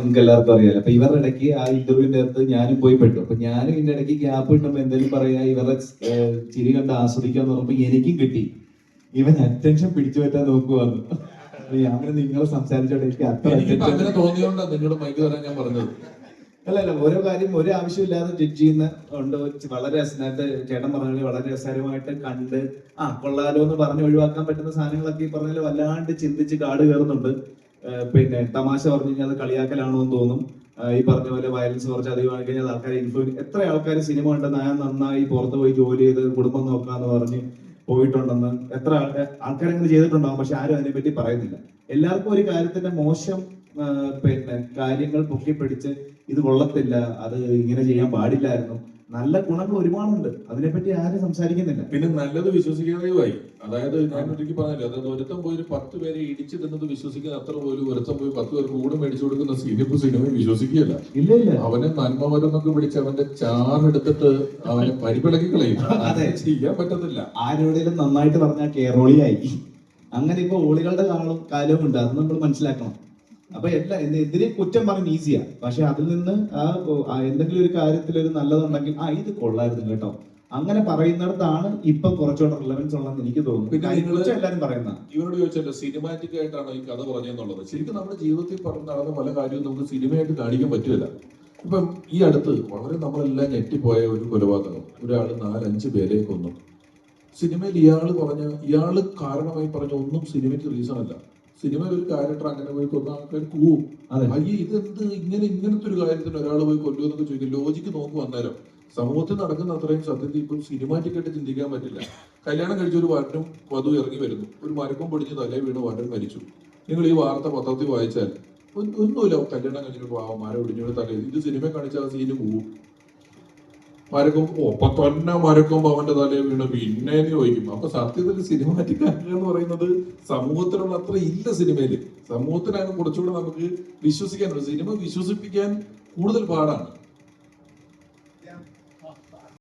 നമുക്ക് എല്ലാവർക്കും അറിയാലോ. അപ്പൊ ഇവരുടെ ഇടയ്ക്ക് ആ ഇന്റർവ്യൂവിന്റെ നേരത്ത് ഞാനും പോയി പെട്ടു. അപ്പൊ ഞാനും ഇതിന്റെ ഇടയ്ക്ക് ഗ്യാപ്പ് കിട്ടുമ്പോ എന്തെങ്കിലും പറയാ, ഇവരുടെ ചിരി കണ്ട് ആസ്വദിക്കാന്ന് പറഞ്ഞപ്പോ എനിക്കും കിട്ടി. ഇവൻ അറ്റൻഷൻ പിടിച്ചു പറ്റാൻ നോക്കുവാന്ന്. ഞാൻ നിങ്ങൾ സംസാരിച്ചോട്ടെ, എനിക്ക് അത്ര അങ്ങനെ തോന്നിയോണ്ടാണ് നിന്നോട് മൈക്ക് തരാൻ ഞാൻ പറഞ്ഞത്. അല്ല, ഓരോ കാര്യം ഒരു ആവശ്യമില്ലാതെ ജഡ്ജ് ചെയ്യുന്ന ഉണ്ട്. വളരെ നേരത്തെ ചേട്ടൻ പറഞ്ഞ വളരെ രസകരമായിട്ട് കണ്ട് കൊള്ളാലോ എന്ന് പറഞ്ഞ് ഒഴിവാക്കാൻ പറ്റുന്ന സാധനങ്ങളൊക്കെ ഈ പറഞ്ഞാൽ വല്ലാണ്ട് ചിന്തിച്ച് കാട് കയറുന്നുണ്ട്. പിന്നെ തമാശ പറഞ്ഞു കഴിഞ്ഞാൽ അത് കളിയാക്കലാണോ എന്ന് തോന്നും. ഈ പറഞ്ഞ പോലെ വയലൻസ് കുറച്ച് അധികമായി കഴിഞ്ഞാൽ ആൾക്കാരെ എത്ര ആൾക്കാർ സിനിമ കണ്ടെന്ന് ഞാൻ നന്നായി പുറത്ത് പോയി ജോലി ചെയ്ത് കുടുംബം നോക്കാന്ന് പറഞ്ഞ് പോയിട്ടുണ്ടെന്ന് എത്ര ആൾക്കാരെങ്ങനെ ചെയ്തിട്ടുണ്ടാവും. പക്ഷെ ആരും അതിനെപ്പറ്റി പറയുന്നില്ല. എല്ലാവർക്കും ഒരു കാര്യത്തിന്റെ മോശം പിന്നെ കാര്യങ്ങൾ പൊക്കിപ്പിടിച്ച് ഇത് കൊള്ളത്തില്ല, അത് ഇങ്ങനെ ചെയ്യാൻ പാടില്ലായിരുന്നു. നല്ല ഗുണങ്ങൾ ഒരുപാടുണ്ട്, അതിനെപ്പറ്റി ആരും സംസാരിക്കുന്നില്ല. പിന്നെ നല്ലത് വിശ്വസിക്കാതെയുമായി. അതായത് ഞാൻ ഒരിക്കൽ പറഞ്ഞില്ല, അതായത് ഒരുത്തം പോയി 10 പേരെ ഇടിച്ചു തിന്നത് വിശ്വസിക്കുന്ന അത്ര പോലും ഒരുത്തം പോയി 10 പേർക്ക് കൂടെ മേടിച്ചു കൊടുക്കുന്ന സിനിമ വിശ്വസിക്കുകയല്ല. ഇല്ല, അവനെ നന്മ വരുന്നൊക്കെ പിടിച്ച് അവന്റെ ചാറെടുത്തിട്ട് അവനെ പരിപ്പിളക്കി കളയും. അതെ, ചെയ്യാൻ പറ്റത്തില്ല. ആരോടെങ്കിലും നന്നായിട്ട് പറഞ്ഞാൽ കേറോളിയായി. അങ്ങനെ ഇപ്പൊ ഓളികളുടെ കാലവും ഉണ്ട്, അത് നമ്മൾ മനസ്സിലാക്കണം. അപ്പൊ എതിരെ കുറ്റം പറയാൻ ഈസിയാ, പക്ഷെ അതിൽ നിന്ന് എന്തെങ്കിലും ഒരു കാര്യത്തിൽ ഒരു നല്ലതുണ്ടെങ്കിൽ ഇത് കൊള്ളായിരുന്നു കേട്ടോ, അങ്ങനെ പറയുന്നിടത്താണ് ഇപ്പൊ കുറച്ചുകൂടെ റിലവൻസ് ഉള്ളതെന്ന് എനിക്ക് തോന്നുന്നു. പിന്നെ എല്ലാരും പറയുന്ന ഇവരോട് ചോദിച്ചല്ലോ സിനിമാറ്റിക് ആയിട്ടാണ് ഈ കഥ പറഞ്ഞെന്നുള്ളത്. ശരിക്കും നമ്മുടെ ജീവിതത്തിൽ നടന്ന പല കാര്യവും നമുക്ക് സിനിമയായിട്ട് കാണിക്കാൻ പറ്റില്ല. ഇപ്പം ഈ അടുത്ത് വളരെ നമ്മളെല്ലാം ഞെട്ടിപ്പോയ ഒരു കൊലപാതകം, ഒരാള് 4-5 പേരെ കൊന്നു. സിനിമയിൽ ഇയാള് കാരണമായി പറഞ്ഞ ഒന്നും സിനിമയ്ക്ക് റീസൺ അല്ല. സിനിമയിൽ ഒരു ക്യാരക്ടർ അങ്ങനെ പോയി കൊന്ന ആൾക്കാർ കൂവും. അയ്യേ ഇതെന്ത് ഇങ്ങനത്തെ ഒരു കാര്യത്തിന് ഒരാൾ പോയി കൊല്ലുമെന്നൊക്കെ ചോദിക്കും. ലോജിക്ക് നോക്കും. അന്നേരം സമൂഹത്തിൽ നടക്കുന്ന അത്രയും സത്യത്തിൽ ഇപ്പം സിനിമാറ്റിക് ആയിട്ട് ചിന്തിക്കാൻ പറ്റില്ല. കല്യാണം കഴിച്ച ഒരു വരനും വധു ഇറങ്ങി വരുന്നു, ഒരു മരക്കം പൊടിഞ്ഞ് തലേ വീണ് വരൻ മരിച്ചു. നിങ്ങൾ ഈ വാർത്ത പത്രത്തിൽ വായിച്ചാൽ ഒന്നുമില്ല, കല്യാണം കഴിഞ്ഞിട്ട് മരം ഒടിഞ്ഞു തലേ, ഇത് സിനിമ കാണിച്ച ആ സീന് പോവും. മരക്കുമ്പോ അവന്റെ തലയിൽ വീണ് പിന്നെ ചോദിക്കും. അപ്പൊ സത്യത്തിൽ സിനിമാറ്റിക് ആക്ടർ എന്ന് പറയുന്നത് സമൂഹത്തിലുള്ള അത്ര ഇല്ല സിനിമയില്. സമൂഹത്തിനാണ് കുറച്ചുകൂടെ നമുക്ക് വിശ്വസിക്കാനുള്ളത്. സിനിമ വിശ്വസിപ്പിക്കാൻ കൂടുതൽ പാടാണ്.